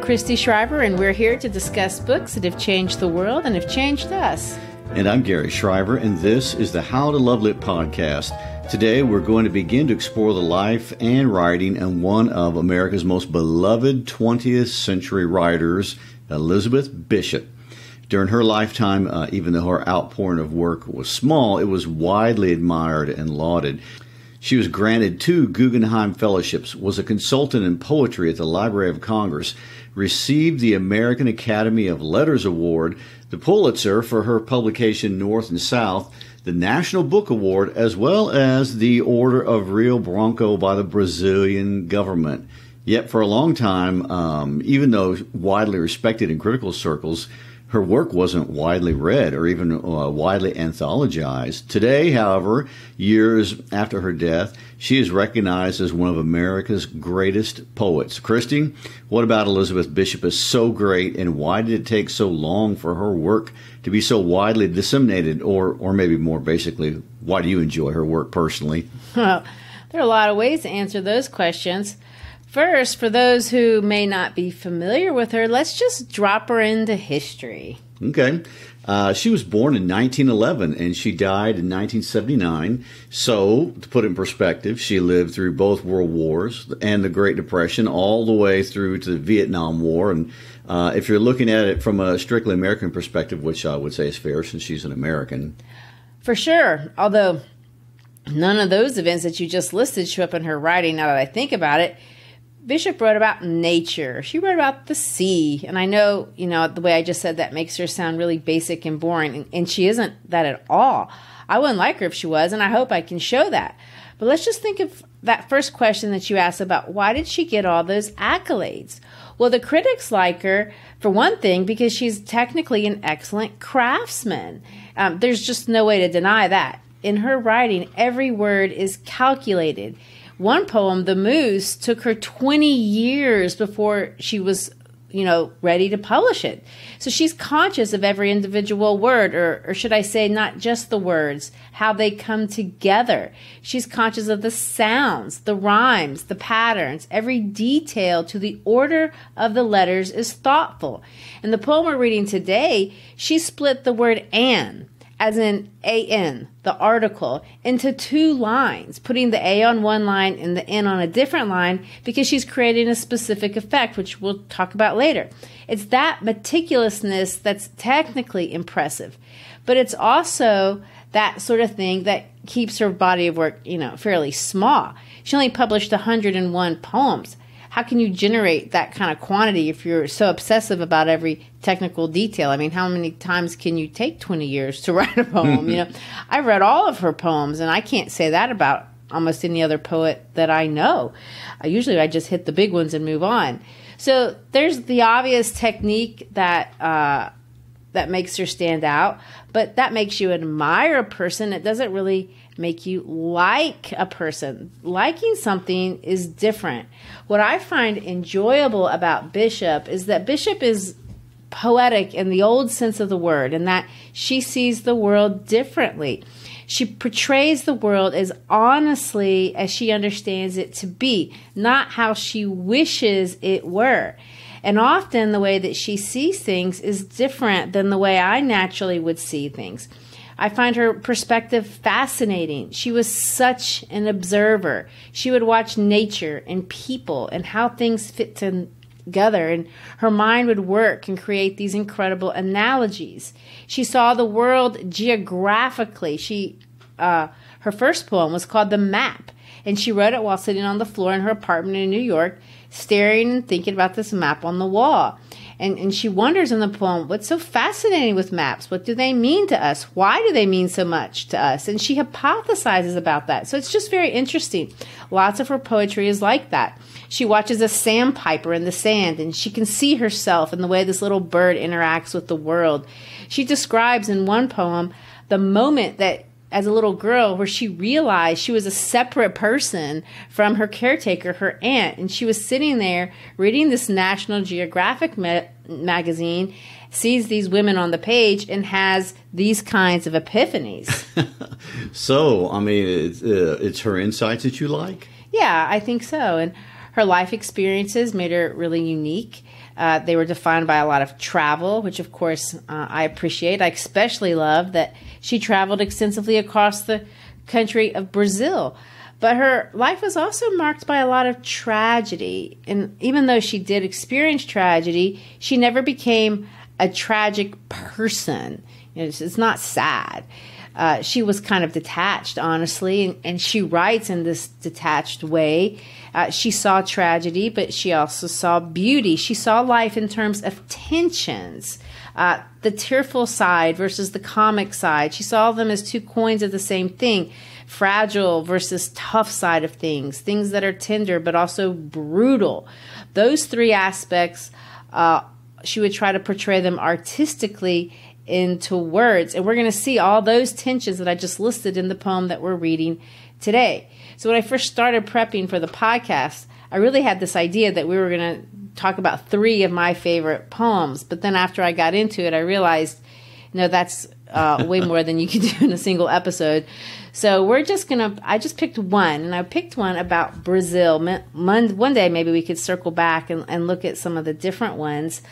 Christy Shriver, and we're here to discuss books that have changed the world and have changed us. And I'm Gary Shriver, and this is the How to Love Lit podcast. Today, we're going to begin to explore the life and writing of one of America's most beloved 20th century writers, Elizabeth Bishop. During her lifetime, even though her outpouring of work was small, it was widely admired and lauded. She was granted 2 Guggenheim Fellowships, was a consultant in poetry at the Library of Congress, received the American Academy of Letters Award, the Pulitzer for her publication North and South, the National Book Award, as well as the Order of Rio Branco by the Brazilian government. Yet for a long time, even though widely respected in critical circles, her work wasn't widely read or even widely anthologized. Today, however, years after her death, she is recognized as one of America's greatest poets. Christy, what about Elizabeth Bishop is so great, and why did it take so long for her work to be so widely disseminated? Or maybe more basically, why do you enjoy her work personally? Well, there are a lot of ways to answer those questions. First, for those who may not be familiar with her, let's just drop her into history. Okay. She was born in 1911 and she died in 1979. So, to put it in perspective, she lived through both World Wars and the Great Depression all the way through to the Vietnam War. And if you're looking at it from a strictly American perspective, which I would say is fair since she's an American. For sure. Although none of those events that you just listed show up in her writing now that I think about it. Bishop wrote about nature. She wrote about the sea. And I know, the way I just said that makes her sound really basic and boring. And she isn't that at all. I wouldn't like her if she was, and I hope I can show that. But let's just think of that first question that you asked about why did she get all those accolades? Well, the critics like her, for one thing, because she's technically an excellent craftsman. There's just no way to deny that. In her writing, every word is calculated. One poem, The Moose, took her 20 years before she was, ready to publish it. So she's conscious of every individual word, or should I say not just the words, how they come together. She's conscious of the sounds, the rhymes, the patterns. Every detail to the order of the letters is thoughtful. In the poem we're reading today, she split the word "an," as in A-N, the article, into 2 lines, putting the A on one line and the N on a different line because she's creating a specific effect, which we'll talk about later. It's that meticulousness that's technically impressive, but it's also that sort of thing that keeps her body of work, fairly small. She only published 101 poems. How can you generate that kind of quantity if you're so obsessive about every technical detail? I mean, how many times can you take 20 years to write a poem? I've read all of her poems, and I can't say that about almost any other poet that I know. Usually I just hit the big ones and move on. So there's the obvious technique that makes her stand out, but that makes you admire a person. It doesn't really make you like a person. Liking something is different. What I find enjoyable about Bishop is that Bishop is poetic in the old sense of the word, and that she sees the world differently. She portrays the world as honestly as she understands it to be, not how she wishes it were. And often the way that she sees things is different than the way I naturally would see things. I find her perspective fascinating. She was such an observer. She would watch nature and people and how things fit together, and her mind would work and create these incredible analogies. She saw the world geographically. Her first poem was called The Map, and she wrote it while sitting on the floor in her apartment in New York, staring and thinking about this map on the wall. And she wonders in the poem, what's so fascinating with maps? What do they mean to us? Why do they mean so much to us? And she hypothesizes about that. So it's just very interesting. Lots of her poetry is like that. She watches a sandpiper in the sand, and she can see herself in the way this little bird interacts with the world. She describes in one poem the moment that as a little girl where she realized she was a separate person from her caretaker, her aunt. And she was sitting there reading this National Geographic magazine, sees these women on the page, and has these kinds of epiphanies. So, I mean, it's her insights that you like? Yeah, I think so. And her life experiences made her really unique. They were defined by a lot of travel, which of course I appreciate. I especially love that she traveled extensively across the country of Brazil. But her life was also marked by a lot of tragedy. And even though she did experience tragedy, she never became a tragic person. It's not sad. She was kind of detached, honestly, and she writes in this detached way. She saw tragedy, but she also saw beauty. She saw life in terms of tensions, the tearful side versus the comic side. She saw them as two coins of the same thing. Fragile versus tough side of things that are tender but also brutal. Those three aspects, she would try to portray them artistically into words. And we're going to see all those tensions that I just listed in the poem that we're reading today. So when I first started prepping for the podcast, I really had this idea that we were going to talk about three of my favorite poems. But then after I got into it, I realized, that's way more than you can do in a single episode. So I just picked one, and I picked one about Brazil. One day maybe we could circle back and look at some of the different ones.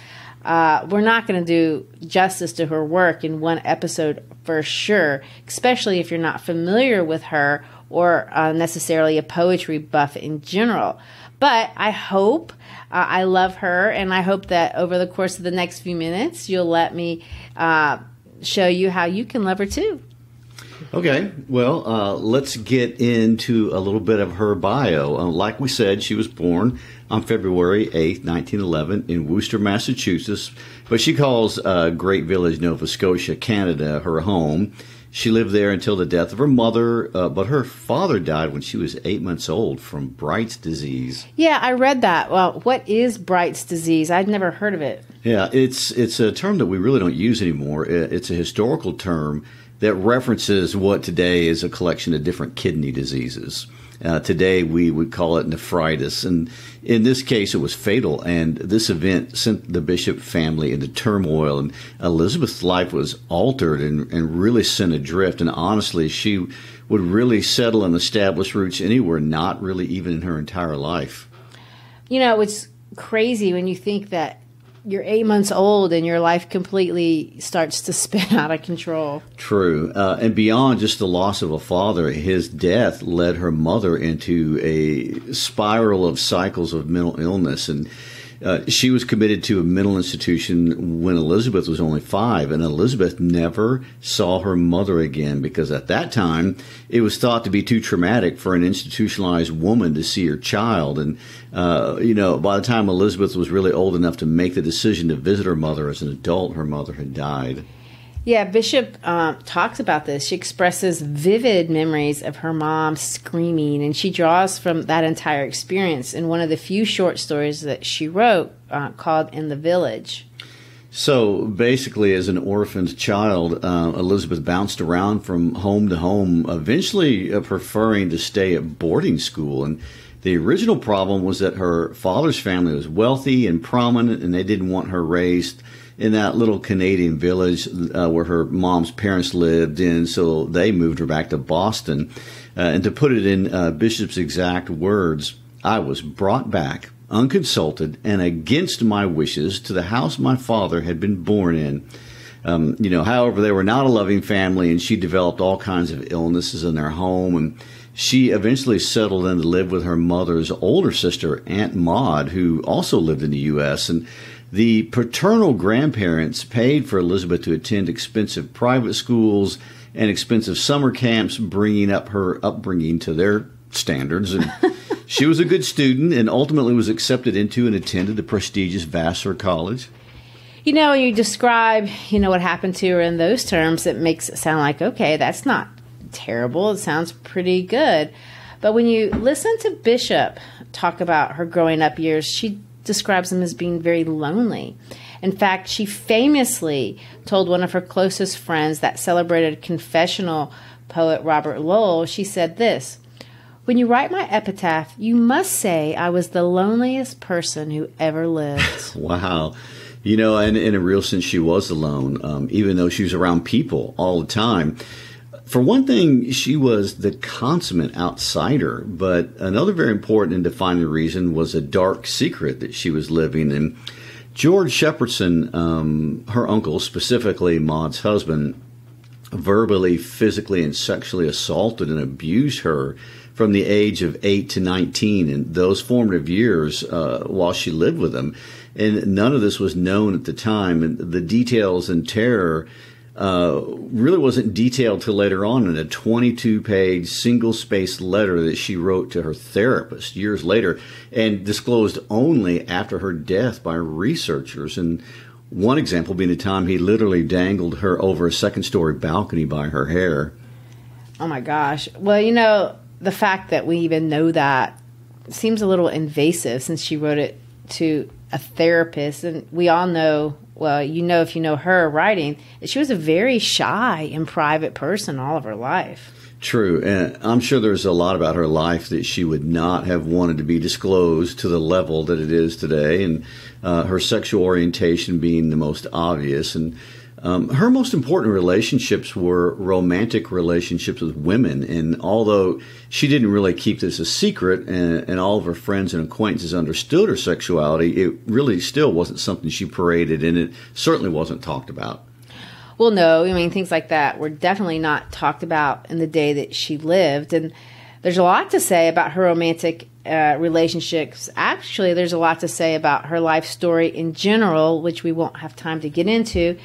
We're not going to do justice to her work in one episode for sure, especially if you're not familiar with her or necessarily a poetry buff in general. But I hope I love her, and I hope that over the course of the next few minutes, you'll let me show you how you can love her too. Okay, well, let's get into a little bit of her bio. Like we said, she was born on February 8th, 1911 in Worcester, Massachusetts, but she calls Great Village, Nova Scotia, Canada, her home. She lived there until the death of her mother, but her father died when she was 8 months old from Bright's disease. Yeah, I read that. Well, what is Bright's disease? I'd never heard of it. Yeah, it's a term that we really don't use anymore. It's a historical term that references what today is a collection of different kidney diseases. Today we would call it nephritis, and in this case it was fatal, and this event sent the Bishop family into turmoil, and Elizabeth's life was altered and really sent adrift, and honestly she would really settle and establish roots anywhere, not really even in her entire life. It's crazy when you think that you're 8 months old and your life completely starts to spin out of control. True. And beyond just the loss of a father, his death led her mother into a spiral of cycles of mental illness. And she was committed to a mental institution when Elizabeth was only 5. And Elizabeth never saw her mother again because at that time it was thought to be too traumatic for an institutionalized woman to see her child. And by the time Elizabeth was really old enough to make the decision to visit her mother as an adult, her mother had died. Yeah, Bishop talks about this. She expresses vivid memories of her mom screaming, and she draws from that entire experience in one of the few short stories that she wrote called In the Village. So basically, as an orphaned child, Elizabeth bounced around from home to home, eventually preferring to stay at boarding school. And the original problem was that her father's family was wealthy and prominent, and they didn't want her raised in that little Canadian village where her mom's parents lived in, so they moved her back to Boston. And to put it in Bishop's exact words, I was brought back, unconsulted and against my wishes, to the house my father had been born in. However, they were not a loving family, and she developed all kinds of illnesses in their home, and she eventually settled in to live with her mother's older sister, Aunt Maud, who also lived in the U.S., and the paternal grandparents paid for Elizabeth to attend expensive private schools and expensive summer camps, bringing up her upbringing to their standards. And she was a good student and ultimately was accepted into and attended the prestigious Vassar College. When you describe, what happened to her in those terms, it makes it sound like, okay, that's not terrible. It sounds pretty good. But when you listen to Bishop talk about her growing up years, she describes them as being very lonely. In fact, she famously told one of her closest friends, that celebrated confessional poet Robert Lowell, she said this: "When you write my epitaph, you must say I was the loneliest person who ever lived." Wow. And in a real sense, she was alone, even though she was around people all the time. For one thing, she was the consummate outsider, but another very important and defining reason was a dark secret that she was living in. George Shepherdson, her uncle, specifically Maud's husband, verbally, physically, and sexually assaulted and abused her from the age of 8 to 19 in those formative years while she lived with him. And none of this was known at the time. And the details and terror really wasn't detailed till later on in a 22-page single-spaced letter that she wrote to her therapist years later and disclosed only after her death by researchers. And one example being the time he literally dangled her over a second-story balcony by her hair. Oh, my gosh. Well, you know, the fact that we even know that seems a little invasive since she wrote it to a therapist. And we all know, well, you know, if you know her writing, that she was a very shy and private person all of her life. True. And I'm sure there's a lot about her life that she would not have wanted to be disclosed to the level that it is today. And her sexual orientation being the most obvious. And her most important relationships were romantic relationships with women. And although she didn't really keep this a secret and all of her friends and acquaintances understood her sexuality, it really still wasn't something she paraded, and it certainly wasn't talked about. Well, no, I mean, things like that were definitely not talked about in the day that she lived. And there's a lot to say about her romantic relationships. Actually, there's a lot to say about her life story in general, which we won't have time to get into.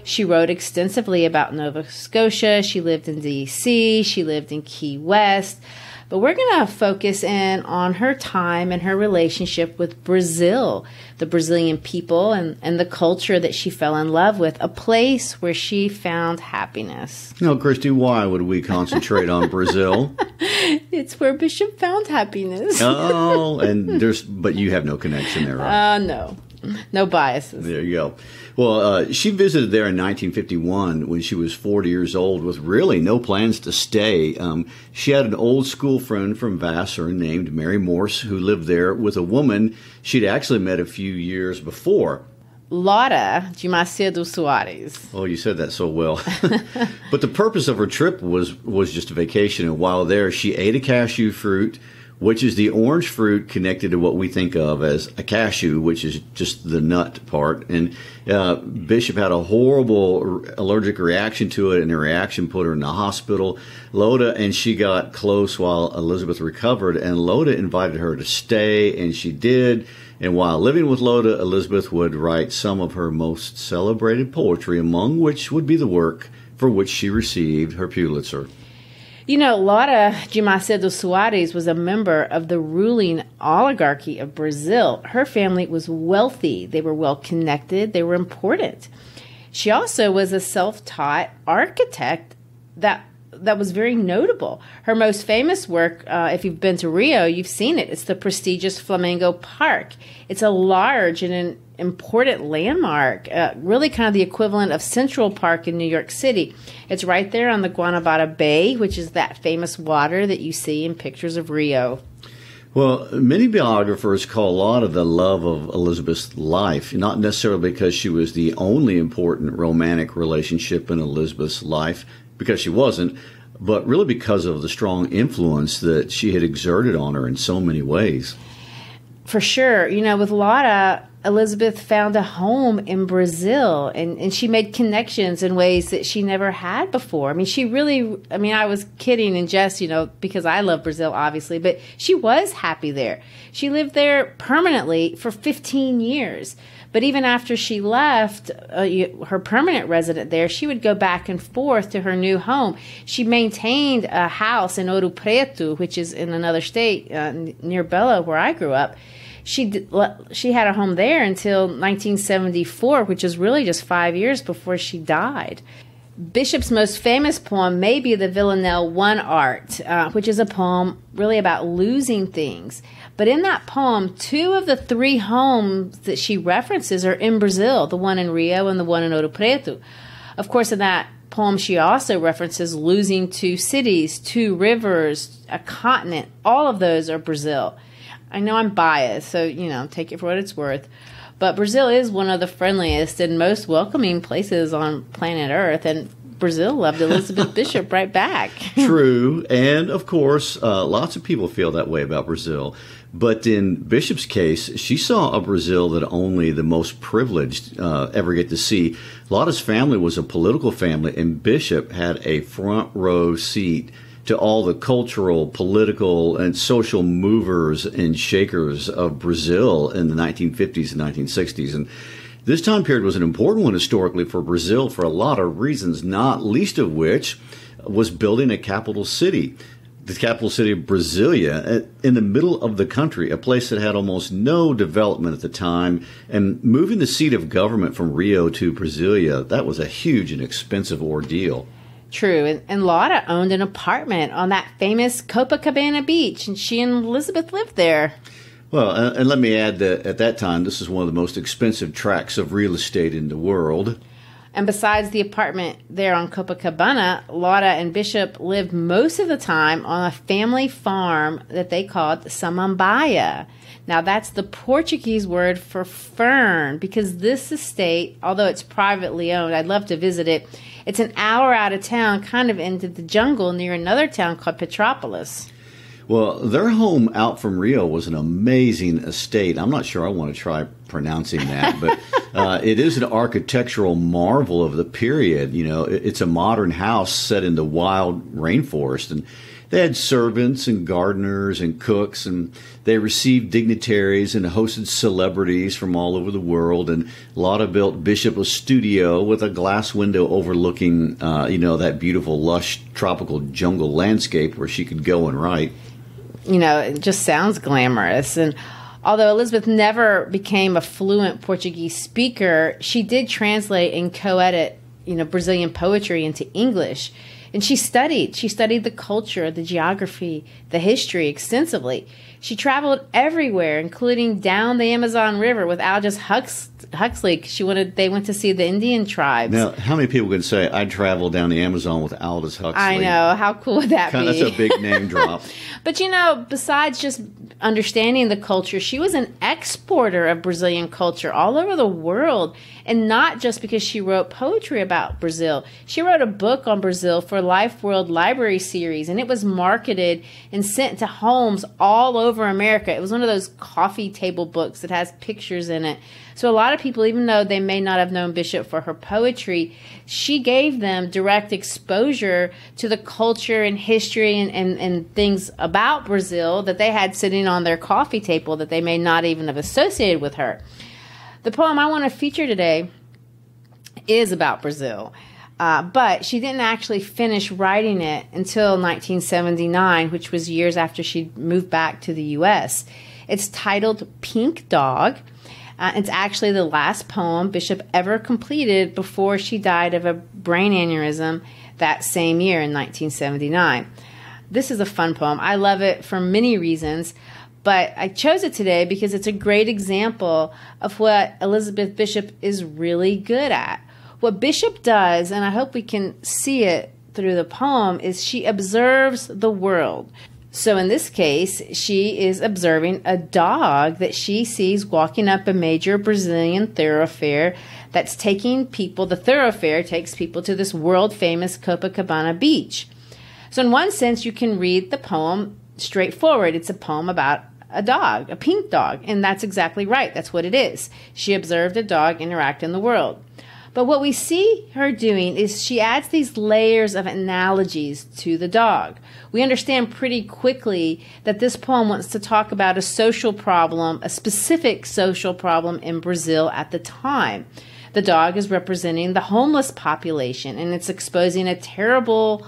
She wrote extensively about Nova Scotia. She lived in D.C. She lived in Key West. But we're going to focus in on her time and her relationship with Brazil, the Brazilian people and the culture that she fell in love with, a place where she found happiness. No, Christy, why would we concentrate on Brazil? It's where Bishop found happiness. Oh, but you have no connection there, right? No. No biases. There you go. Well, she visited there in 1951 when she was 40 years old with really no plans to stay. She had an old school friend from Vassar named Mary Morse who lived there with a woman she'd actually met a few years before. Laura de Macedo Soares. Oh, you said that so well. But the purpose of her trip was just a vacation. And while there, she ate a cashew fruit, which is the orange fruit connected to what we think of as a cashew, which is just the nut part. And Bishop had a horrible allergic reaction to it, and the reaction put her in the hospital. Loda and she got close while Elizabeth recovered, and Loda invited her to stay, and she did. And while living with Loda, Elizabeth would write some of her most celebrated poetry, among which would be the work for which she received her Pulitzer. You know, Laura de Macedo Soares was a member of the ruling oligarchy of Brazil. Her family was wealthy. They were well connected. They were important. She also was a self-taught architect that was very notable. Her most famous work, if you've been to Rio, you've seen it. It's the prestigious Flamengo Park. It's a large and an important landmark, really kind of the equivalent of Central Park in New York City. It's right there on the Guanabara Bay, which is that famous water that you see in pictures of Rio. Well, many biographers call a lot of the love of Elizabeth's life, not necessarily because she was the only important romantic relationship in Elizabeth's life, because she wasn't, but really because of the strong influence that she had exerted on her in so many ways. For sure. You know, with Laura, Elizabeth found a home in Brazil, and she made connections in ways that she never had before. I mean, I was kidding and jest, because I love Brazil, obviously, but she was happy there. She lived there permanently for 15 years. But even after she left, her permanent resident there, she would go back and forth to her new home. She maintained a house in Ouro Preto, which is in another state near Belo, where I grew up. She had a home there until 1974, which is really just 5 years before she died. Bishop's most famous poem may be the Villanelle One Art, which is a poem really about losing things. But in that poem, 2 of the 3 homes that she references are in Brazil, the one in Rio and the one in Ouro Preto. Of course, in that poem, she also references losing 2 cities, 2 rivers, a continent. All of those are Brazil. I know I'm biased, so, take it for what it's worth. But Brazil is one of the friendliest and most welcoming places on planet Earth, and Brazil loved Elizabeth Bishop right back. True, and of course, lots of people feel that way about Brazil. But in Bishop's case, she saw a Brazil that only the most privileged ever get to see. Lotta's family was a political family, and Bishop had a front row seat to all the cultural, political, and social movers and shakers of Brazil in the 1950s and 1960s. And this time period was an important one historically for Brazil for a lot of reasons, not least of which was building a capital city. The capital city of Brasilia, in the middle of the country, a place that had almost no development at the time, and moving the seat of government from Rio to Brasilia, that was a huge and expensive ordeal. True, and Lotta owned an apartment on that famous Copacabana beach, and she and Elizabeth lived there. Well, and let me add that at that time, this is one of the most expensive tracts of real estate in the world. And besides the apartment there on Copacabana, Lotta and Bishop lived most of the time on a family farm that they called Samambaia. Now, that's the Portuguese word for fern, because this estate, although it's privately owned, I'd love to visit it. It's an hour out of town, kind of into the jungle near another town called Petrópolis. Well, their home out from Rio was an amazing estate. I'm not sure I want to try pronouncing that, but it is an architectural marvel of the period. You know, it's a modern house set in the wild rainforest, and they had servants and gardeners and cooks, and they received dignitaries and hosted celebrities from all over the world. And Lotta built Bishop a studio with a glass window overlooking, that beautiful, lush, tropical jungle landscape where she could go and write. You know, it just sounds glamorous. And although Elizabeth never became a fluent Portuguese speaker, she did translate and co-edit, Brazilian poetry into English. And she studied the culture, the geography, the history extensively. She traveled everywhere, including down the Amazon River with Aldous Huxley. They went to see the Indian tribes. Now, how many people can say, I traveled down the Amazon with Aldous Huxley? I know. How cool would that be? That's a big name drop. But, besides just understanding the culture, she was an exporter of Brazilian culture all over the world. And not just because she wrote poetry about Brazil. She wrote a book on Brazil for Life World Library Series, and it was marketed and sent to homes all over America. It was one of those coffee table books that has pictures in it. So a lot of people, even though they may not have known Bishop for her poetry, she gave them direct exposure to the culture and history and things about Brazil that they had sitting on their coffee table that they may not even have associated with her. The poem I want to feature today is about Brazil, but she didn't actually finish writing it until 1979, which was years after she moved back to the U.S. It's titled Pink Dog. It's actually the last poem Bishop ever completed before she died of a brain aneurysm that same year in 1979. This is a fun poem. I love it for many reasons. But I chose it today because it's a great example of what Elizabeth Bishop is really good at. What Bishop does, and I hope we can see it through the poem, is she observes the world. So in this case, she is observing a dog that she sees walking up a major Brazilian thoroughfare that's taking people, the thoroughfare takes people to this world-famous Copacabana beach. So in one sense, you can read the poem straightforward. It's a poem about a dog, a pink dog, and that's exactly right. That's what it is. She observed a dog interact in the world. But what we see her doing is she adds these layers of analogies to the dog. We understand pretty quickly that this poem wants to talk about a social problem, a specific social problem in Brazil at the time. The dog is representing the homeless population, and it's exposing a terrible,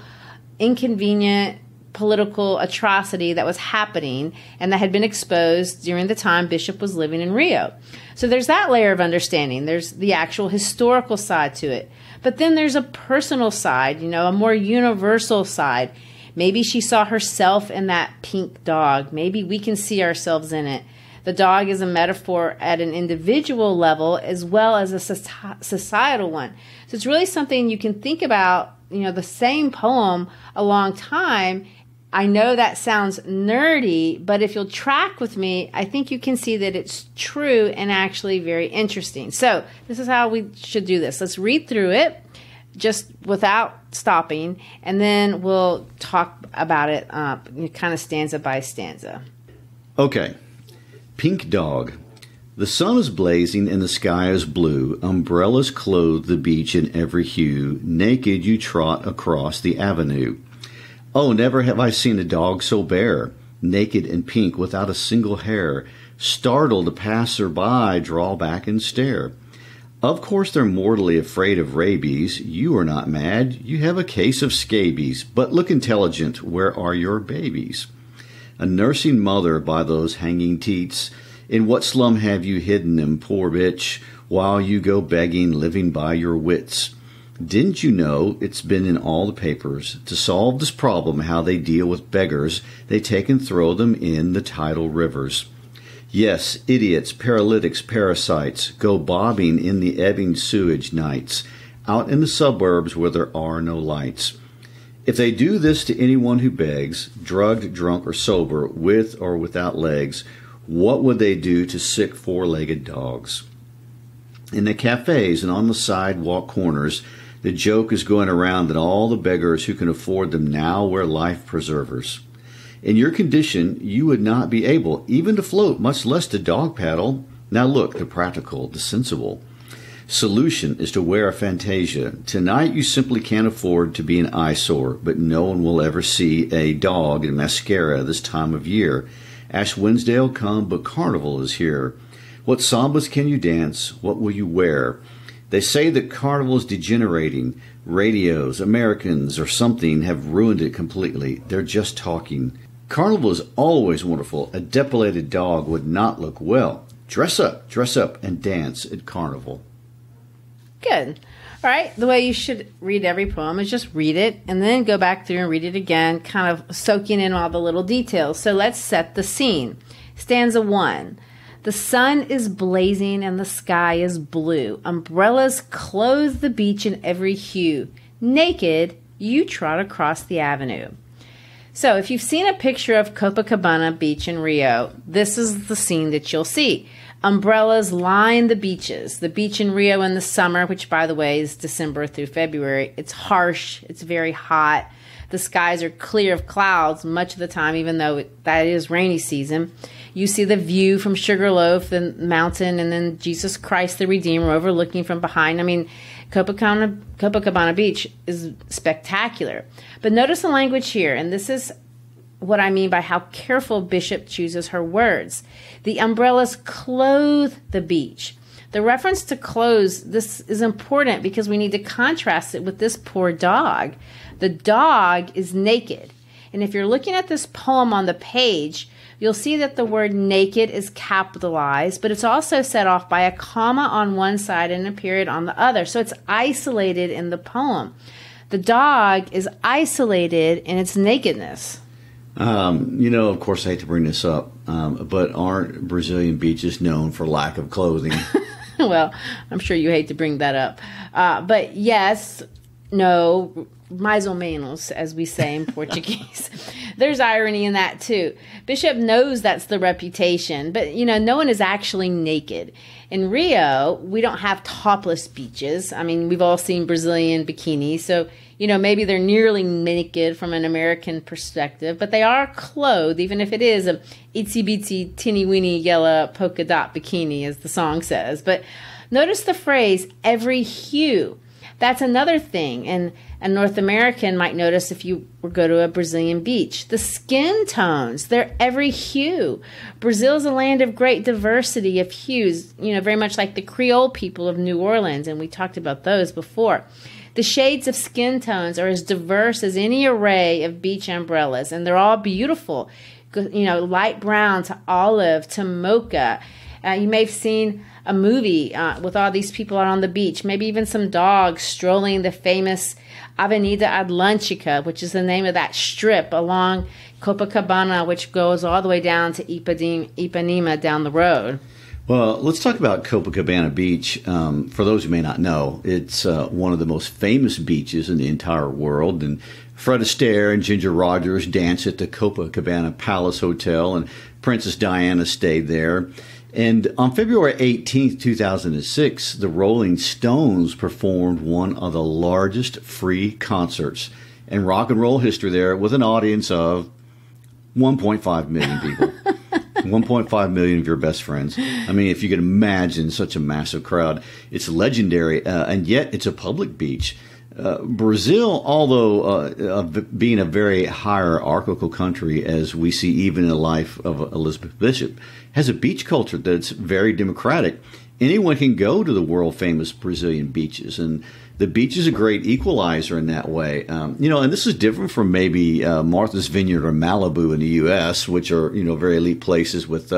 inconvenient political atrocity that was happening and that had been exposed during the time Bishop was living in Rio. So there's that layer of understanding. There's the actual historical side to it. But then there's a personal side, a more universal side. Maybe she saw herself in that pink dog. Maybe we can see ourselves in it. The dog is a metaphor at an individual level as well as a societal one. So it's really something you can think about, the same poem a long time. I know that sounds nerdy, but if you'll track with me, I think you can see that it's true and actually very interesting. So this is how we should do this. Let's read through it just without stopping, and then we'll talk about it kind of stanza by stanza. Okay, Pink Dog. The sun is blazing and the sky is blue. Umbrellas clothe the beach in every hue. Naked you trot across the avenue. Oh, never have I seen a dog so bare, naked and pink without a single hair. Startled a passer-by, draw back and stare. Of course they're mortally afraid of rabies. You are not mad, you have a case of scabies. But look intelligent, where are your babies? A nursing mother by those hanging teats. In what slum have you hidden them, poor bitch, while you go begging, living by your wits? Didn't you know it's been in all the papers? To solve this problem, how they deal with beggars, they take and throw them in the tidal rivers. Yes, idiots, paralytics, parasites go bobbing in the ebbing sewage nights, out in the suburbs where there are no lights. If they do this to anyone who begs, drugged, drunk, or sober, with or without legs, what would they do to sick four-legged dogs? In the cafes and on the sidewalk corners, the joke is going around that all the beggars who can afford them now wear life preservers. In your condition, you would not be able even to float, much less to dog paddle. Now look, the practical, the sensible solution is to wear a Fantasia. Tonight you simply can't afford to be an eyesore, but no one will ever see a dog in mascara this time of year. Ash Wednesday'll come, but Carnival is here. What sambas can you dance? What will you wear? They say that Carnival is degenerating. Radios, Americans, or something have ruined it completely. They're just talking. Carnival is always wonderful. A depilated dog would not look well. Dress up, and dance at Carnival. Good. All right. The way you should read every poem is just read it and then go back through and read it again, kind of soaking in all the little details. So let's set the scene. Stanza 1. The sun is blazing and the sky is blue. Umbrellas clothe the beach in every hue. Naked, you trot across the avenue. So if you've seen a picture of Copacabana Beach in Rio, this is the scene that you'll see. Umbrellas line the beaches. The beach in Rio in the summer, which by the way is December through February, it's harsh, it's very hot. The skies are clear of clouds much of the time, even though that is rainy season. You see the view from Sugarloaf, the mountain, and then Jesus Christ the Redeemer overlooking from behind. I mean, Copacabana Beach is spectacular. But notice the language here, and this is what I mean by how careful Bishop chooses her words. The umbrellas clothe the beach. The reference to clothes, this is important because we need to contrast it with this poor dog. The dog is naked. And if you're looking at this poem on the page, you'll see that the word naked is capitalized, but it's also set off by a comma on one side and a period on the other. So it's isolated in the poem. The dog is isolated in its nakedness. Of course, I hate to bring this up, but aren't Brazilian beaches known for lack of clothing? Well, I'm sure you hate to bring that up. But yes, no, mais ou menos, as we say in Portuguese. There's irony in that too. Bishop knows that's the reputation, but no one is actually naked. In Rio, we don't have topless beaches. I mean, we've all seen Brazilian bikinis, so maybe they're nearly naked from an American perspective, but they are clothed, even if it is a itsy bitsy teeny weeny yellow polka dot bikini, as the song says. But notice the phrase every hue. That's another thing, and a North American might notice if you go to a Brazilian beach. The skin tones, they're every hue. Brazil is a land of great diversity of hues, very much like the Creole people of New Orleans, and we talked about those before. The shades of skin tones are as diverse as any array of beach umbrellas, and they're all beautiful. Light brown to olive to mocha. You may have seen a movie with all these people out on the beach, maybe even some dogs strolling the famous Avenida Atlântica, which is the name of that strip along Copacabana, which goes all the way down to Ipanema down the road. Well, let's talk about Copacabana Beach. For those who may not know, it's one of the most famous beaches in the entire world. And Fred Astaire and Ginger Rogers danced at the Copacabana Palace Hotel, and Princess Diana stayed there. And on February 18th, 2006, the Rolling Stones performed one of the largest free concerts in rock and roll history there with an audience of 1.5 million people. 1.5 million of your best friends. I mean, if you can imagine such a massive crowd, it's legendary, and yet it's a public beach. Brazil, although being a very hierarchical country, as we see even in the life of Elizabeth Bishop, has a beach culture that's very democratic. Anyone can go to the world-famous Brazilian beaches, and the beach is a great equalizer in that way. And this is different from maybe Martha's Vineyard or Malibu in the U.S., which are, very elite places with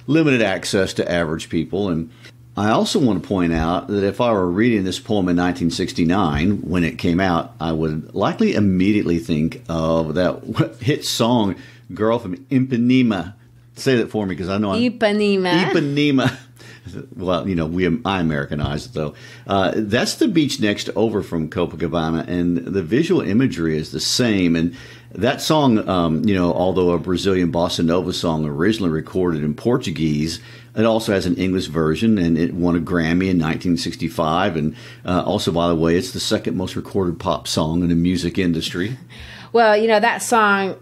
limited access to average people. And I also want to point out that if I were reading this poem in 1969, when it came out, I would likely immediately think of that hit song, Girl from Ipanema. Say that for me, because I know Ipanema. Ipanema. Well, I Americanized it, though. That's the beach next over from Copacabana, and the visual imagery is the same. And that song, although a Brazilian bossa nova song originally recorded in Portuguese, it also has an English version, and it won a Grammy in 1965. And also, by the way, it's the second most recorded pop song in the music industry. Well, that song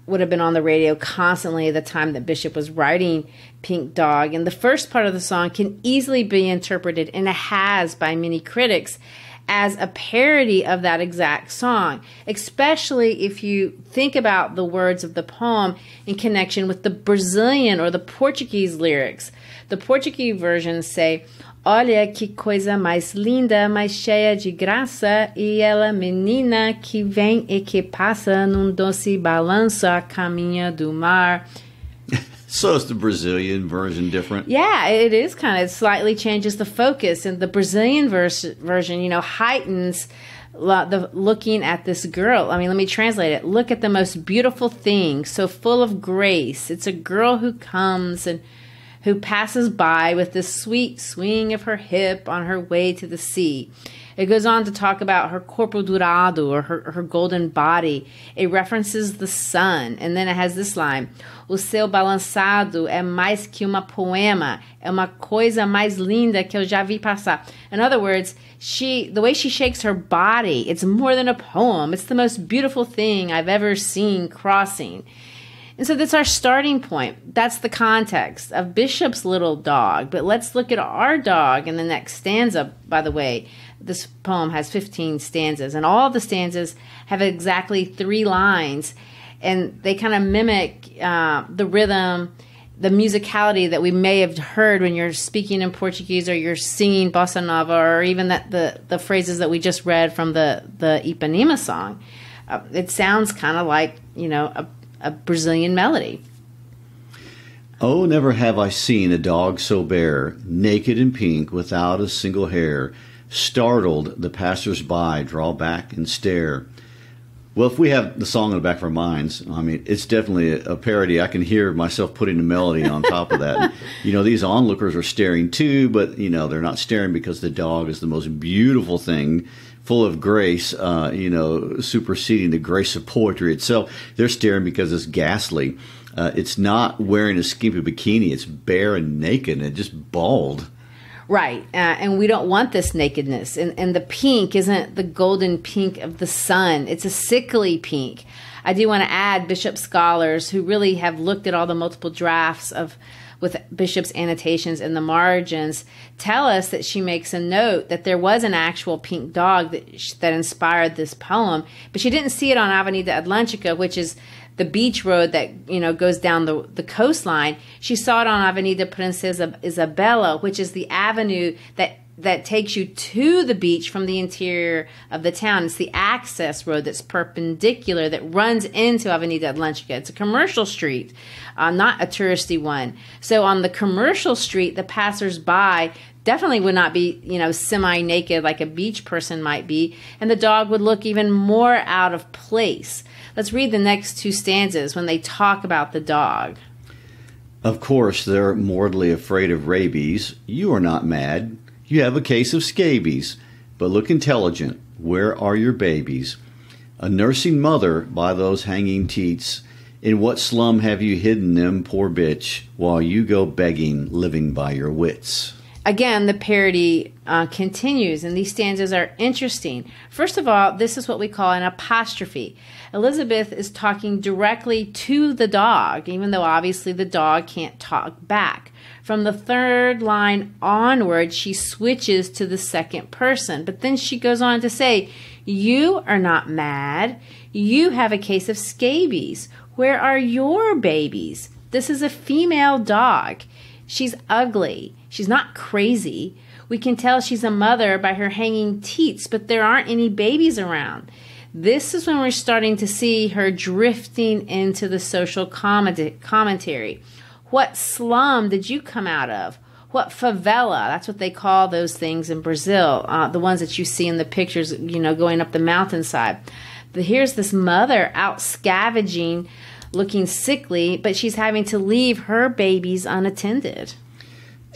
would have been on the radio constantly at the time that Bishop was writing Pink Dog. And the first part of the song can easily be interpreted, and it has by many critics, as a parody of that exact song, especially if you think about the words of the poem in connection with the Brazilian or the Portuguese lyrics. The Portuguese versions say, "Olha que coisa mais linda, mais cheia de graça, e ela menina que vem e que passa num doce balanço a caminho do mar." So is the Brazilian version different? Yeah, it is kind of. It slightly changes the focus, and the Brazilian version, heightens the looking at this girl. I mean, let me translate it. Look at the most beautiful thing, so full of grace. It's a girl who comes and who passes by with this sweet swing of her hip on her way to the sea. It goes on to talk about her corpo dourado, or her golden body. It references the sun. And then it has this line, "O seu balançado é mais que uma poema, é uma coisa mais linda que eu já vi passar." In other words, the way she shakes her body, it's more than a poem. It's the most beautiful thing I've ever seen crossing. And so that's our starting point. That's the context of Bishop's little dog. But let's look at our dog in the next stanza, by the way. This poem has 15 stanzas, and all the stanzas have exactly 3 lines, and they kind of mimic the rhythm, the musicality that we may have heard when you're speaking in Portuguese or you're singing bossa nova, or even the phrases that we just read from the Ipanema song. It sounds kind of like, a Brazilian melody. "Oh, never have I seen a dog so bare, naked and pink, without a single hair. Startled, the passers-by draw back and stare." Well, if we have the song in the back of our minds, I mean, it's definitely a parody. I can hear myself putting the melody on top of that. These onlookers are staring too, but, they're not staring because the dog is the most beautiful thing, full of grace, superseding the grace of poetry itself. They're staring because it's ghastly. It's not wearing a skimpy bikini. It's bare and naked and just bald. Right, and we don't want this nakedness. And the pink isn't the golden pink of the sun. It's a sickly pink. I do want to add Bishop scholars who really have looked at all the multiple drafts with Bishop's annotations in the margins tell us that she makes a note that there was an actual pink dog that inspired this poem, but she didn't see it on Avenida Atlântica, which is the beach road that goes down the coastline. She saw it on Avenida Princesa Isabella, which is the avenue that takes you to the beach from the interior of the town. It's the access road that's perpendicular that runs into Avenida Atlântica. It's a commercial street, not a touristy one. So on the commercial street, the passers-by definitely would not be, semi-naked like a beach person might be, and the dog would look even more out of place. Let's read the next 2 stanzas when they talk about the dog. "Of course, they're mortally afraid of rabies. You are not mad. You have a case of scabies. But look intelligent. Where are your babies? A nursing mother by those hanging teats. In what slum have you hidden them, poor bitch, while you go begging, living by your wits?" Again, the parody continues, and these stanzas are interesting. First of all, this is what we call an apostrophe. Elizabeth is talking directly to the dog, even though obviously the dog can't talk back. From the third line onward, she switches to the second person. But then she goes on to say, you are not mad. You have a case of scabies. Where are your babies? This is a female dog. She's ugly. She's not crazy. We can tell she's a mother by her hanging teats, but there aren't any babies around. This is when we're starting to see her drifting into the social commentary. What slum did you come out of? What favela? That's what they call those things in Brazil, the ones that you see in the pictures, going up the mountainside. But here's this mother out scavenging, looking sickly, but she's having to leave her babies unattended.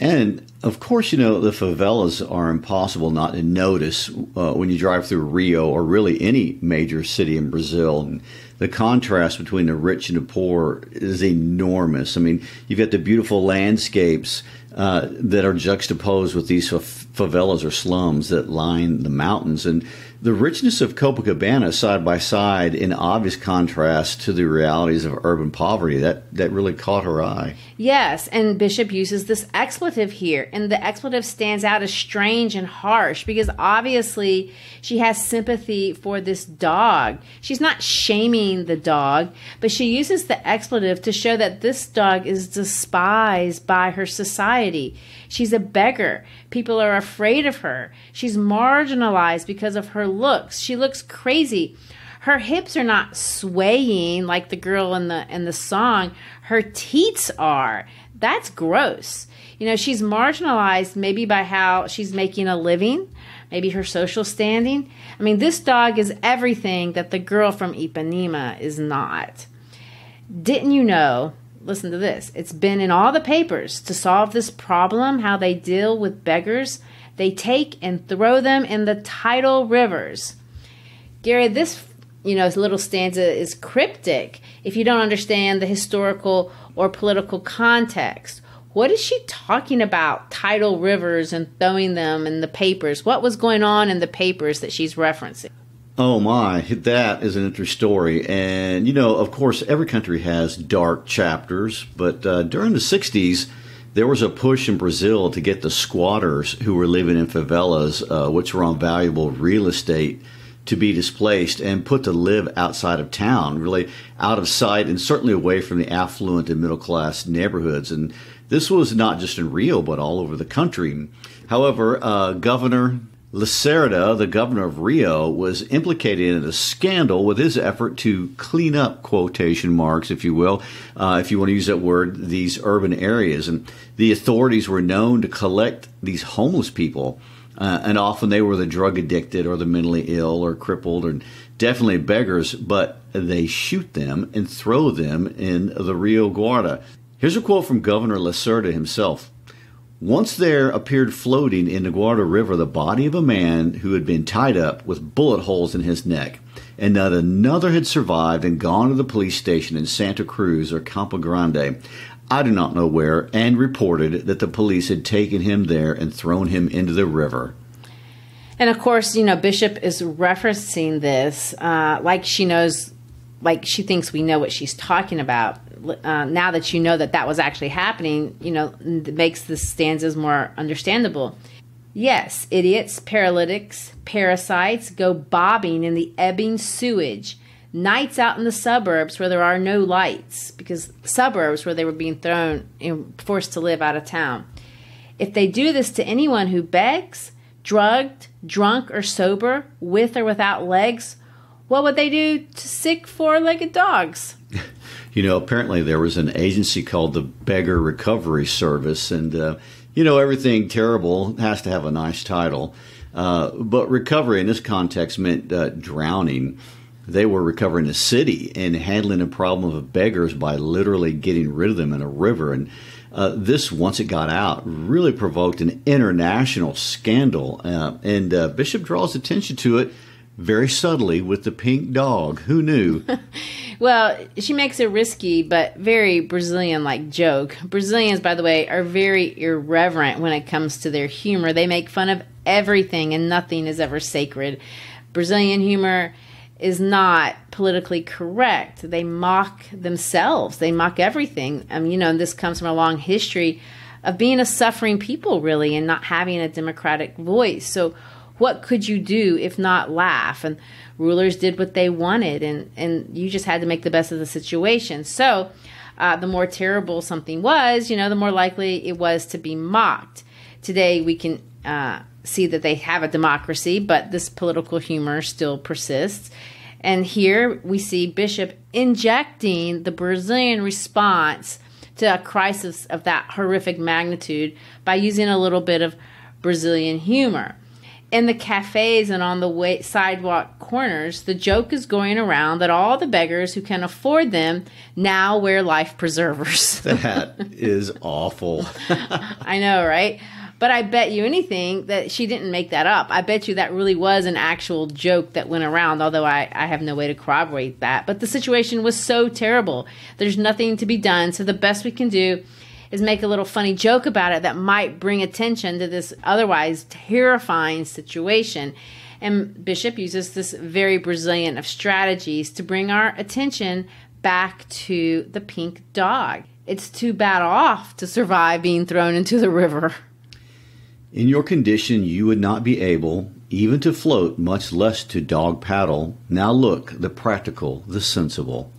And, of course, the favelas are impossible not to notice when you drive through Rio or really any major city in Brazil. And the contrast between the rich and the poor is enormous. I mean, you've got the beautiful landscapes that are juxtaposed with these favelas or slums that line the mountains. And the richness of Copacabana side by side in obvious contrast to the realities of urban poverty, that really caught her eye. Yes, and Bishop uses this expletive here, and the expletive stands out as strange and harsh because obviously she has sympathy for this dog. She's not shaming the dog, but she uses the expletive to show that this dog is despised by her society. She's a beggar. People are afraid of her. She's marginalized because of her looks. She looks crazy. Her hips are not swaying like the girl in the song. Her teats are. That's gross. She's marginalized maybe by how she's making a living, maybe her social standing. I mean, this dog is everything that the girl from Ipanema is not. Didn't you know? Listen to this. It's been in all the papers to solve this problem, how they deal with beggars. They take and throw them in the tidal rivers. Gary, this little stanza is cryptic if you don't understand the historical or political context. What is she talking about, tidal rivers and throwing them in the papers? What was going on in the papers that she's referencing? Oh my, that is an interesting story. And, of course, every country has dark chapters, but during the 60s, there was a push in Brazil to get the squatters who were living in favelas, which were on valuable real estate, to be displaced and put to live outside of town, really out of sight and certainly away from the affluent and middle-class neighborhoods. And this was not just in Rio, but all over the country. However, Governor Lacerda, the governor of Rio, was implicated in a scandal with his effort to clean up, quotation marks, if you will, if you want to use that word, these urban areas. And the authorities were known to collect these homeless people, and often they were the drug addicted or the mentally ill or crippled or definitely beggars, but they shoot them and throw them in the Rio Guarda. Here's a quote from Governor Lacerda himself. Once there appeared floating in the Guarda River the body of a man who had been tied up with bullet holes in his neck, and not another had survived and gone to the police station in Santa Cruz or Campo Grande, I do not know where, and reported that the police had taken him there and thrown him into the river. And of course, Bishop is referencing this like she knows, like she thinks we know what she's talking about. Now that you know that was actually happening, it makes the stanzas more understandable. Yes, idiots, paralytics, parasites go bobbing in the ebbing sewage. Nights out in the suburbs where there are no lights, because suburbs where they were being thrown and forced to live out of town. If they do this to anyone who begs, drugged, drunk, or sober, with or without legs, what would they do to sick four-legged dogs? Apparently there was an agency called the Beggar Recovery Service, and, everything terrible has to have a nice title. But recovery in this context meant drowning. They were recovering a city and handling the problem of beggars by literally getting rid of them in a river. And this, once it got out, really provoked an international scandal. And Bishop draws attention to it very subtly with the pink dog. Who knew? Well, she makes a risky but very Brazilian-like joke. Brazilians, by the way, are very irreverent when it comes to their humor. They make fun of everything and nothing is ever sacred. Brazilian humor is not politically correct. They mock themselves. They mock everything. This comes from a long history of being a suffering people, really, and not having a democratic voice. So what could you do if not laugh? And rulers did what they wanted, and you just had to make the best of the situation. So the more terrible something was, the more likely it was to be mocked. Today we can see that they have a democracy, but this political humor still persists. And here we see Bishop injecting the Brazilian response to a crisis of that horrific magnitude by using a little bit of Brazilian humor. In the cafes and on the sidewalk corners, the joke is going around that all the beggars who can afford them now wear life preservers. That is awful. I know, right? But I bet you anything that she didn't make that up. I bet you that really was an actual joke that went around, although I have no way to corroborate that. But the situation was so terrible. There's nothing to be done, so the best we can do is make a little funny joke about it that might bring attention to this otherwise terrifying situation. And Bishop uses this very Brazilian of strategies to bring our attention back to the pink dog. It's too bad off to survive being thrown into the river. In your condition, you would not be able even to float, much less to dog paddle. Now look, the practical, the sensible.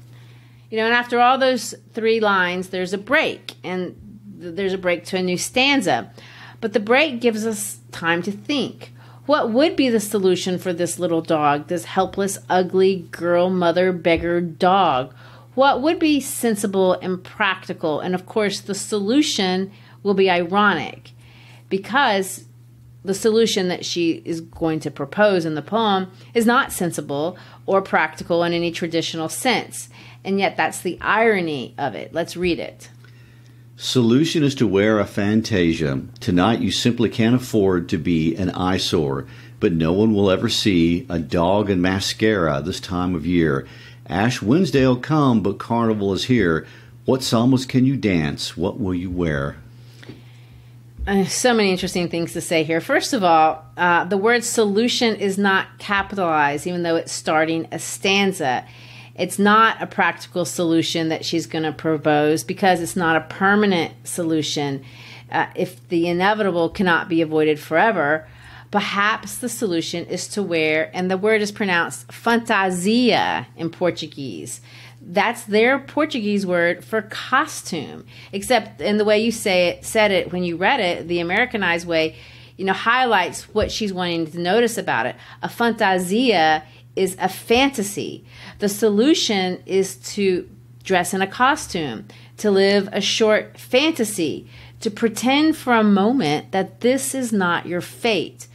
And after all those 3 lines, there's a break, and there's a break to a new stanza. But the break gives us time to think. What would be the solution for this little dog, this helpless, ugly girl, mother, beggar dog? What would be sensible and practical? And of course, the solution will be ironic, because the solution that she is going to propose in the poem is not sensible or practical in any traditional sense. And yet that's the irony of it. Let's read it. Solution is to wear a fantasia. Tonight you simply can't afford to be an eyesore, but no one will ever see a dog and mascara this time of year. Ash Wednesday'll come, but Carnival is here. What sambas can you dance? What will you wear? So many interesting things to say here. First of all, the word solution is not capitalized, even though it's starting a stanza. It's not a practical solution that she's going to propose because it's not a permanent solution. If the inevitable cannot be avoided forever, perhaps the solution is to wear, and the word is pronounced fantasia in Portuguese. That's their Portuguese word for costume, except in the way you said it when you read it, the Americanized way, highlights what she's wanting to notice about it. A fantasia is a fantasy. The solution is to dress in a costume, to live a short fantasy, to pretend for a moment that this is not your fate.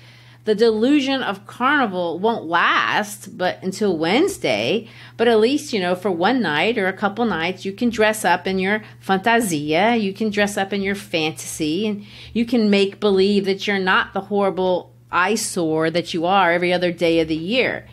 The delusion of Carnival won't last but until Wednesday, but at least, for one night or a couple nights, you can dress up in your fantasia, you can dress up in your fantasy, and you can make believe that you're not the horrible eyesore that you are every other day of the year.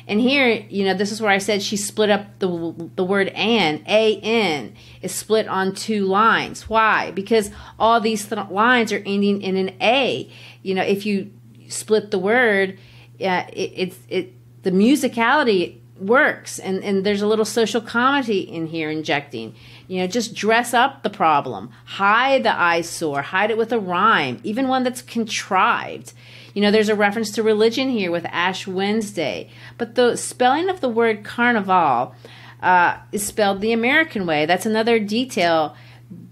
And here, this is where I said she split up the word A-N is split on 2 lines. Why? Because all these lines are ending in an A. If you split the word, the musicality works, and there's a little social comedy in here injecting. Just dress up the problem, hide the eyesore, hide it with a rhyme, even one that's contrived. There's a reference to religion here with Ash Wednesday, but the spelling of the word carnival is spelled the American way. That's another detail.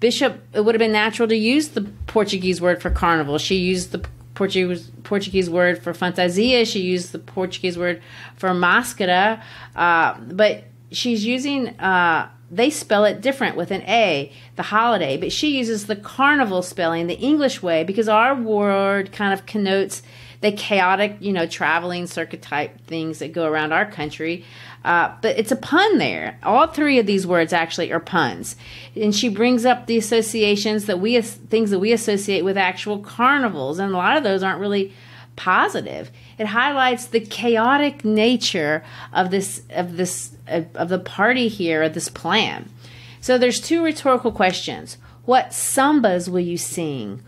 Bishop, it would have been natural to use the Portuguese word for carnival. She used the Portuguese word for fantasia. She used the Portuguese word for máscara, but she's using, they spell it different with an A, the holiday, but she uses the carnival spelling, the English way, because our word kind of connotes the chaotic, traveling circuit type things that go around our country. But it's a pun there. All 3 of these words actually are puns. And she brings up the associations things that we associate with actual carnivals. And a lot of those aren't really positive. It highlights the chaotic nature of the party here, of this plan. So there's two rhetorical questions. What sambas will you sing?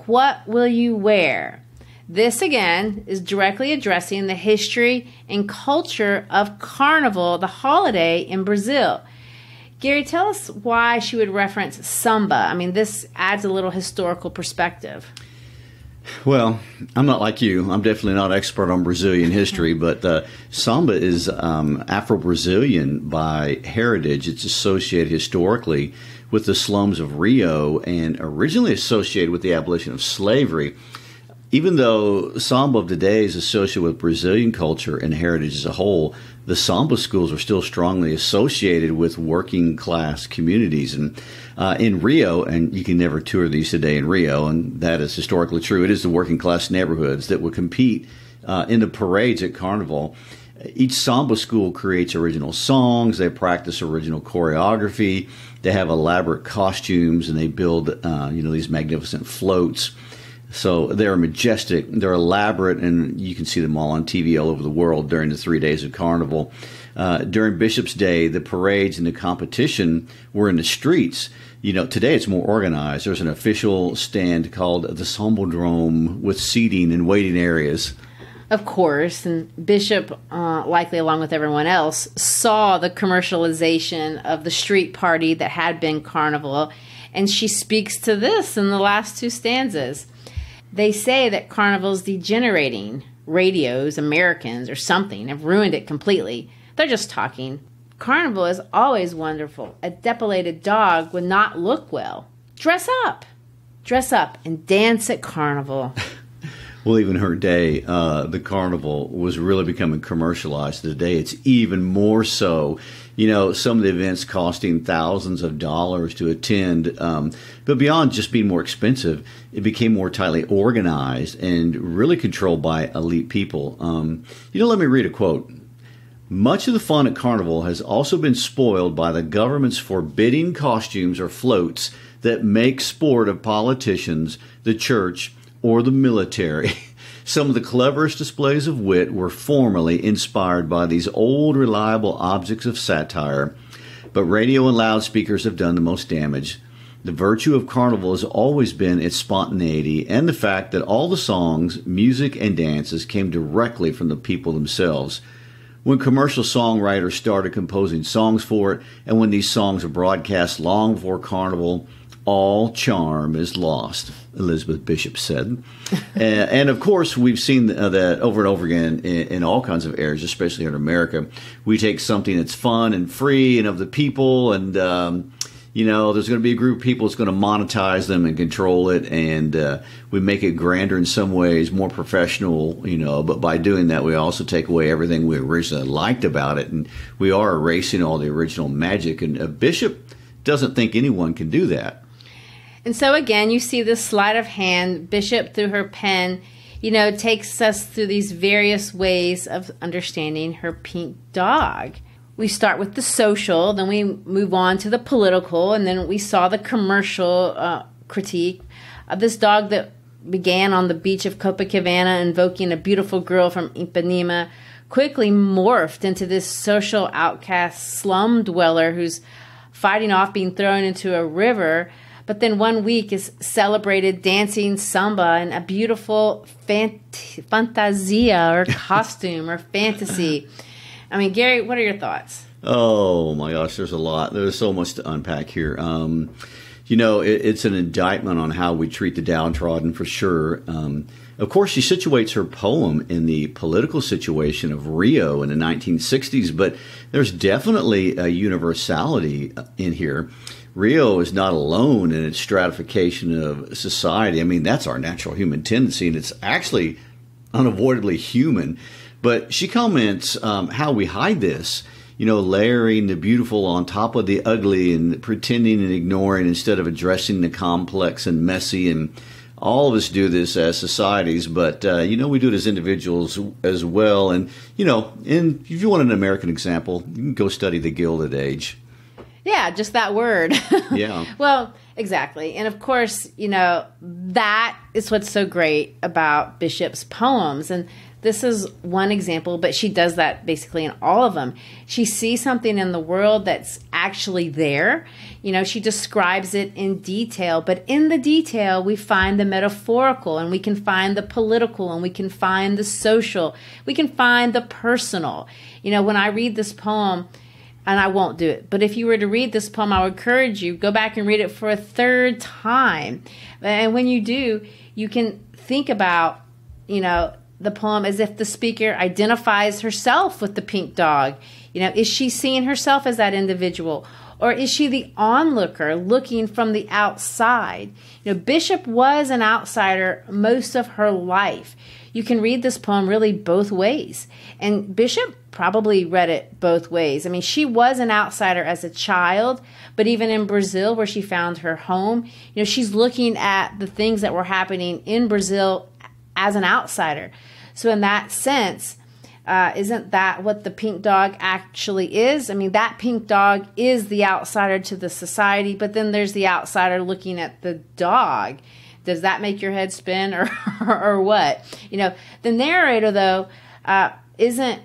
What will you wear? This, again, is directly addressing the history and culture of Carnival, the holiday in Brazil. Gary, tell us why she would reference samba. I mean, this adds a little historical perspective. Well, I'm not like you. I'm definitely not expert on Brazilian history, but samba is Afro-Brazilian by heritage. It's associated historically with the slums of Rio and originally associated with the abolition of slavery. Even though samba of today is associated with Brazilian culture and heritage as a whole, the samba schools are still strongly associated with working class communities. And in Rio, and you can never tour these today in Rio, and that is historically true, it is the working class neighborhoods that will compete in the parades at Carnival. Each samba school creates original songs, they practice original choreography, they have elaborate costumes, and they build these magnificent floats. So they're majestic, they're elaborate, and you can see them all on TV all over the world during the 3 days of Carnival. During Bishop's Day, the parades and the competition were in the streets. Today it's more organized. There's an official stand called the Sambodrome with seating and waiting areas. Of course, and Bishop, likely along with everyone else, saw the commercialization of the street party that had been Carnival, and she speaks to this in the last two stanzas. They say that Carnival's degenerating. Radios, Americans, or something have ruined it completely. They're just talking. Carnival is always wonderful. A depilated dog would not look well. Dress up. Dress up and dance at Carnival. Well, even her day, the Carnival was really becoming commercialized. Today, it's even more so. Some of the events costing thousands of dollars to attend. But beyond just being more expensive, it became more tightly organized and really controlled by elite people. Let me read a quote. Much of the fun at Carnival has also been spoiled by the government's forbidding costumes or floats that make sport of politicians, the church, or the military. Some of the cleverest displays of wit were formerly inspired by these old, reliable objects of satire, but radio and loudspeakers have done the most damage. The virtue of Carnival has always been its spontaneity and the fact that all the songs, music, and dances came directly from the people themselves. When commercial songwriters started composing songs for it, and when these songs were broadcast long before Carnival, all charm is lost, Elizabeth Bishop said. And of course, we've seen that over and over again in all kinds of areas, especially here in America. We take something that's fun and free and of the people, and there's going to be a group of people that's going to monetize them and control it, and we make it grander in some ways, more professional, but by doing that, we also take away everything we originally liked about it, and we are erasing all the original magic, and Bishop doesn't think anyone can do that. And so again, you see this sleight of hand. Bishop, through her pen, takes us through these various ways of understanding her pink dog. We start with the social, then we move on to the political, and then we saw the commercial critique of this dog that began on the beach of Copacabana invoking a beautiful girl from Ipanema, quickly morphed into this social outcast slum dweller who's fighting off being thrown into a river, but then 1 week is celebrated dancing samba in a beautiful fantasia or costume or fantasy. I mean, Gary, what are your thoughts? Oh, my gosh, there's a lot. There's so much to unpack here. It's an indictment on how we treat the downtrodden, for sure. Of course, she situates her poem in the political situation of Rio in the 1960s, but there's definitely a universality in here. Rio is not alone in its stratification of society. I mean, that's our natural human tendency, and it's actually unavoidably human. But she comments how we hide this, layering the beautiful on top of the ugly and pretending and ignoring instead of addressing the complex and messy. And all of us do this as societies, but, we do it as individuals as well. And, and if you want an American example, you can go study the Gilded Age. Yeah, just that word. Yeah. Well, exactly. And of course, that is what's so great about Bishop's poems. And this is one example, but she does that basically in all of them. She sees something in the world that's actually there. She describes it in detail, but in the detail, we find the metaphorical, and we can find the political, and we can find the social, we can find the personal. When I read this poem, and I won't do it, but if you were to read this poem, I would encourage you, go back and read it for a third time. And when you do, you can think about, the poem as if the speaker identifies herself with the pink dog. Is she seeing herself as that individual? Or is she the onlooker looking from the outside? Bishop was an outsider most of her life. You can read this poem really both ways. And Bishop probably read it both ways. I mean, she was an outsider as a child, but even in Brazil, where she found her home, she's looking at the things that were happening in Brazil as an outsider. So in that sense, isn't that what the pink dog actually is? I mean, that pink dog is the outsider to the society, but then there's the outsider looking at the dog. Does that make your head spin or what? The narrator, though, isn't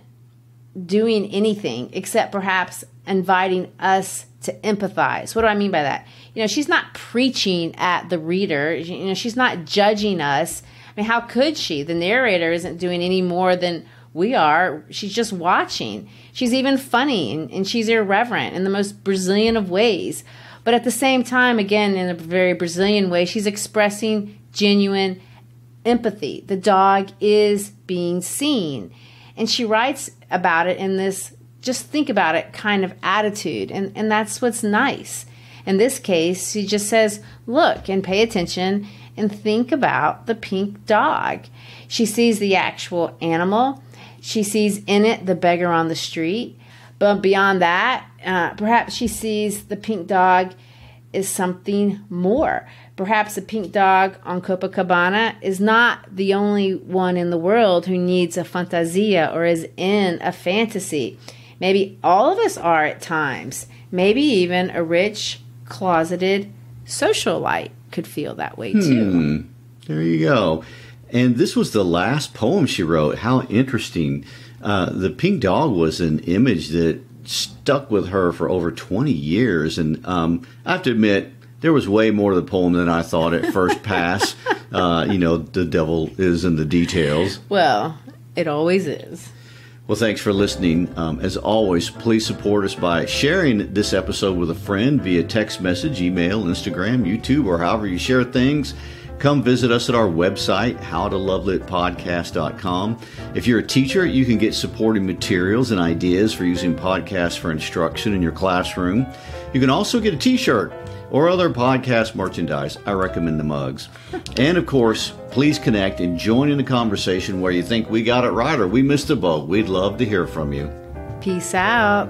doing anything except perhaps inviting us to empathize. What do I mean by that? She's not preaching at the reader. She's not judging us. I mean, how could she? The narrator isn't doing any more than we are. She's just watching. She's even funny, and she's irreverent in the most Brazilian of ways. But at the same time, again, in a very Brazilian way, she's expressing genuine empathy. The dog is being seen. And she writes about it in this, just think about it, kind of attitude. And that's what's nice. In this case, she just says, look and pay attention and think about the pink dog. She sees the actual animal. She sees in it the beggar on the street. But beyond that, perhaps she sees the pink dog is something more. Perhaps the pink dog on Copacabana is not the only one in the world who needs a fantasia or is in a fantasy. Maybe all of us are at times. Maybe even a rich, closeted socialite could feel that way too. There you go. And this was the last poem she wrote. How interesting. The pink dog was an image that stuck with her for over 20 years. And I have to admit, there was way more to the poem than I thought at first pass. The devil is in the details. Well, it always is. Well, thanks for listening. As always, please support us by sharing this episode with a friend via text message, email, Instagram, YouTube, or however you share things. Come visit us at our website, howtolovelit.podcast.com. If you're a teacher, you can get supporting materials and ideas for using podcasts for instruction in your classroom. You can also get a t-shirt or other podcast merchandise. I recommend the mugs. And of course, please connect and join in the conversation where you think we got it right or we missed a boat. We'd love to hear from you. Peace out.